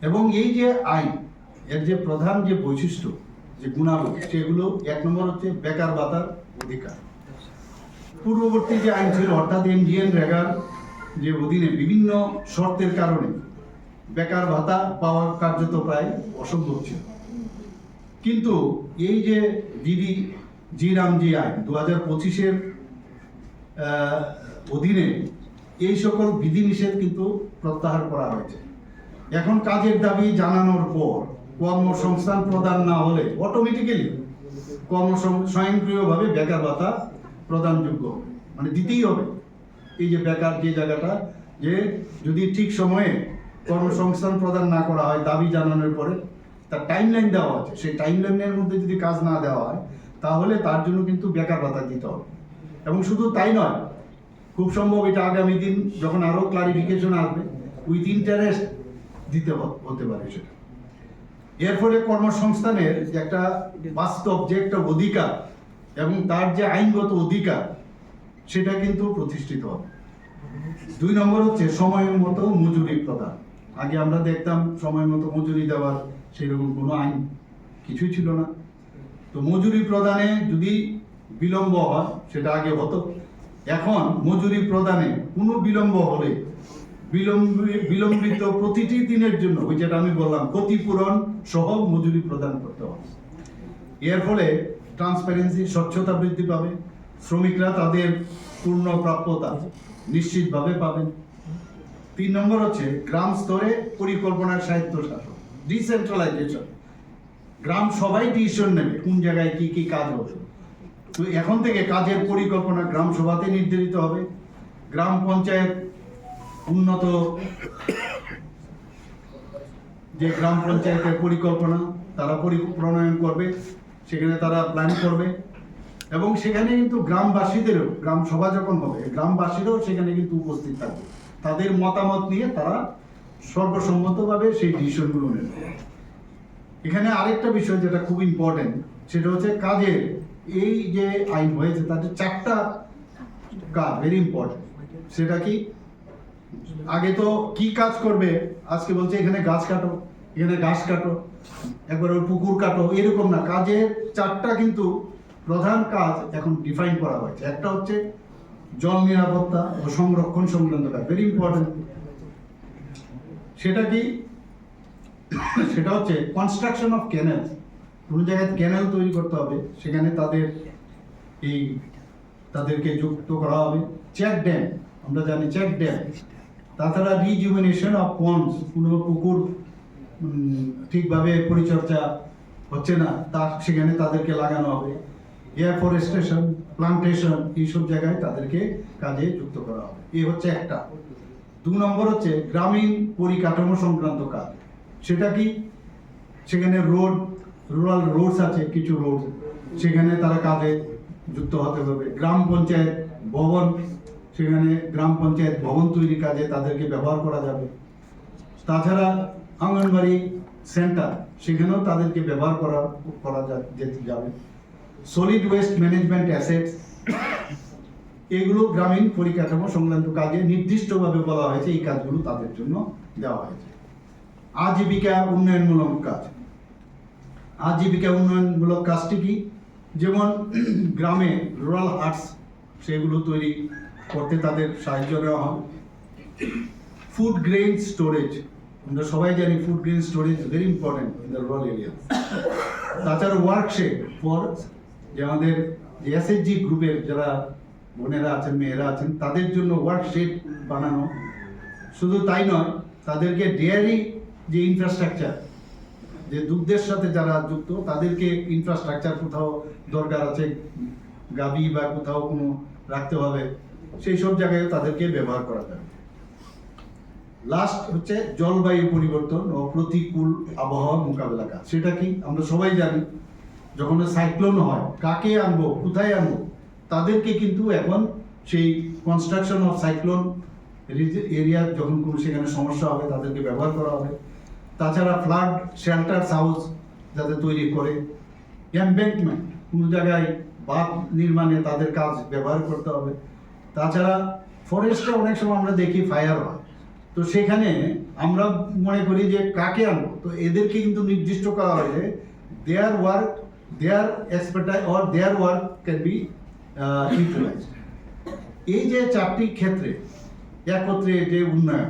এবং এই যে আইন, এর যে প্রধান যে বৈশিষ্ট্য, যে গুণাবলী, সেগুলো 1 নম্বর হচ্ছে বেকার ভাতার অধিকার। পূর্ববর্তী যে আইন ছিল অর্থাৎ MGNREGAর যে অধীনে বিভিন্ন শর্তের কারণে বেকার ভাতা পাওয়া কার্যত প্রায় অসম্ভব ছিল। কিন্তু এই যে জি আইন 2025-এর অধীনে এই সকল বিধিনিষেধ কিন্তু প্রত্যাহার করা হয়েছে। এখন কাজের দাবি জানানোর পর কর্মসংস্থান প্রদান না হলে অটোমেটিক্যালি স্বয়ংক্রিয়ভাবে বেকার ভাতা প্রদানযোগ্য, মানে দিতেই হবে। এই যে বেকার যে জায়গাটা, যে যদি ঠিক সময়ে কর্মসংস্থান প্রদান না করা হয় দাবি জানানোর পরে, তার টাইমলাইন দেওয়া আছে, সেই টাইমলাইনের মধ্যে যদি কাজ না দেওয়া হয় তাহলে তার জন্য কিন্তু বেকার ভাতা দিতে হবে। এবং শুধু তাই নয়, খুব সম্ভব এটা আগামী দিন যখন আরো ক্লারিফিকেশন আসবে, উইথ ইন্টারেস্ট দিতে হতে পারে সেটা। এর ফলে কর্মসংস্থানের যে একটা বাস্তব যে একটা অধিকার এবং তার যে আইনগত অধিকার, সেটা কিন্তু প্রতিষ্ঠিত হবে। 2 নম্বর হচ্ছে সময় মতো মজুরি প্রদান। আগে আমরা দেখতাম সময় মতো মজুরি দেওয়ার সেরকম কোনো আইন কিছুই ছিল না। তো মজুরি প্রদানে যদি বিলম্ব হয়, সেটা আগে হতো, এখন মজুরি প্রদানে কোনো বিলম্ব হলে বিলম্বিত প্রতিটি দিনের জন্য, ওই যেটা আমি বললাম, ক্ষতিপূরণ সহ মজুরি প্রদান করতে হবে। এর ফলে ট্রান্সপারেন্সি, স্বচ্ছতা বৃদ্ধি পাবে, শ্রমিকরা তাদের পূর্ণ প্রাপ্যতা নিশ্চিতভাবে পাবেন। 3 নম্বর হচ্ছে গ্রাম স্তরে পরিকল্পনার স্বায়ত্তশাসন, ডিসেন্ট্রালাইজেশন। গ্রাম সবাই ডিসিশন নেবে কোন জায়গায় কি কি কাজ হবে। তো এখন থেকে কাজের পরিকল্পনা গ্রাম সভাতে নির্ধারিত হবে। গ্রাম পঞ্চায়েত উন্নত যে গ্রাম পঞ্চায়েতের পরিকল্পনা তারা প্রণয়ন করবে, সেখানে তারা প্ল্যান করবে, এবং সেখানে কিন্তু গ্রামবাসীদেরও, গ্রাম সভা যখন হবে গ্রামবাসীরাও সেখানে কিন্তু উপস্থিত থাকবে। তাদের মতামত নিয়ে তারা সর্বসম্মতভাবে সেই ডিসিশনগুলো নেবে। এখানে আরেকটা বিষয় যেটা খুব ইম্পর্টেন্ট, সেটা হচ্ছে কাজের এই যে আইন হয়েছে তাদের 4টা কাজ ভেরি ইম্পর্টেন্ট। সেটা কি, আগে তো কি কাজ করবে, আজকে বলছে এখানে গাছ কাটো, এখানে ঘাস কাটো, একবার পুকুর কাটো, এরকম না। কাজের 4টা কিন্তু প্রধান কাজ এখন ডিফাইন করা হয়েছে। একটা হচ্ছে জল নিরাপত্তা ও সংরক্ষণ সংক্রান্ত কাজ, ভেরি ইম্পর্টেন্ট। সেটা কি, সেটা হচ্ছে কনস্ট্রাকশন অফ ক্যানেল। কোন জায়গায় ক্যানেল তৈরি করতে হবে, সেখানে তাদেরকে যুক্ত করা হবে। চেক ড্যাম, আমরা জানি চেক ড্যাম। তাছাড়া রিজুভেনেশন অফ পন্ডস, কোনো পুকুর ঠিকভাবে পরিচর্যা হচ্ছে না, সেখানে তাদেরকে লাগানো হবে। এফরেস্টেশন, প্লান্টেশন, এইসব জায়গায় তাদেরকে কাজে যুক্ত করা হবে। এই হচ্ছে একটা। 2 নম্বর হচ্ছে গ্রামীণ পরিকাঠামো সংক্রান্ত কাজ। সেটা কি, সেখানে রুরাল রোডস আছে, কিছু রোড, সেখানে তারা কাজে যুক্ত হতে হবে। গ্রাম পঞ্চায়েত ভবন, সেখানে গ্রাম পঞ্চায়েত ভবন তৈরির কাজে তাদেরকে ব্যবহার করা যাবে। তাছাড়া অঙ্গনবাড়ি সেন্টার, সেখানেও তাদেরকে ব্যবহার করা যেতে যাবে। সলিড ওয়েস্ট ম্যানেজমেন্ট অ্যাসেটস, এগুলো গ্রামীণ পরিকাঠামো সংক্রান্ত কাজে নির্দিষ্টভাবে বলা হয়েছে, এই কাজগুলো তাদের জন্য দেওয়া হয়েছে। আজীবিকা উন্নয়নমূলক কাজ। আজীবিকা উন্নয়নমূলক কাজটি কি, যেমন গ্রামে রুরাল হাটস, সেগুলো তৈরি করতে তাদের সাহায্য দেওয়া হয়। ফুড গ্রেইন স্টোরেজ, আমরা সবাই জানি food grain storage very important in the rural area. তাছাড়া ওয়ার্কশেপ ফর, যে আমাদের SHG গ্রুপের যারা বোনেরা আছেন, মেয়েরা আছেন, তাদের জন্য ওয়ার্কশেপ বানানো। শুধু তাই নয়, তাদেরকে ডেয়ারি যে ইনফ্রাস্ট্রাকচার, যে দুগ্ধের সাথে যারা যুক্ত, তাদেরকে ইনফ্রাস্ট্রাকচার কোথাও দরকার আছে, গাবি বা কোথাও কোনো রাখতে হবে, সেই সব জায়গায় তাদেরকে ব্যবহার করা যাবে। লাস্ট হচ্ছে জলবায়ু পরিবর্তন ও প্রতিকূল আবহাওয়া মোকাবেলা কাজ। সেটা কি, আমরা সবাই জানি যখন সাইক্লোন হয় কাকে আনবো, কোথায় আনবো, তাদেরকে কিন্তু এখন সেই কনস্ট্রাকশন অফ সাইক্লোন এরিয়া, যখন কোনো সেখানে সমস্যা হবে তাদেরকে ব্যবহার করা হবে। তাছাড়া ফ্লাড শেল্টার হাউস যাতে তৈরি করে, এমব্যাঙ্কমেন্ট, কোনো জায়গায় বাঁধ নির্মাণে তাদের কাজ ব্যবহার করতে হবে। তাছাড়া ফরেস্টে অনেক সময় আমরা দেখি ফায়ার হয়, তো সেখানে আমরা মনে করি যে কাকে আনবো, তো এদেরকে কিন্তু নির্দিষ্ট করা হয় যে their work, their expertise or their work can be utilized. এই যে চারটি ক্ষেত্রে একত্রে যে উন্নয়ন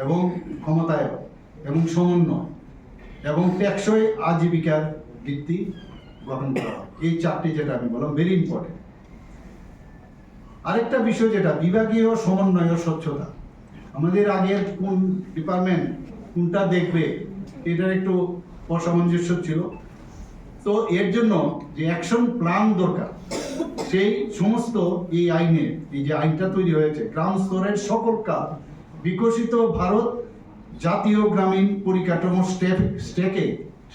এবং ক্ষমতায়ন এবং সমন্বয় এবং টেকসই আজীবিকার ভিত্তি গঠন করা হয়, এই চারটি যেটা আমি বললাম ভেরি ইম্পর্টেন্ট। আরেকটা বিষয় যেটা বিভাগীয় সমন্বয় ও স্বচ্ছতা, আমাদের আগের কোন ডিপার্টমেন্ট কোনটা দেখবে এটার একটু অসামঞ্জস্য ছিল। তো এর জন্য যে অ্যাকশন প্ল্যান দরকার, সেই সমস্ত এই আইনে, এই যে আইনটা তৈরি হয়েছে গ্রাম স্তরের সকল কাজ বিকশিত ভারত জাতীয় গ্রামীণ পরিকাঠামো স্টেকে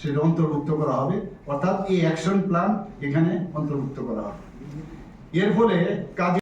সেটা অন্তর্ভুক্ত করা হবে, অর্থাৎ এই অ্যাকশন প্ল্যান এখানে অন্তর্ভুক্ত করা হবে। এর ফলে কাজে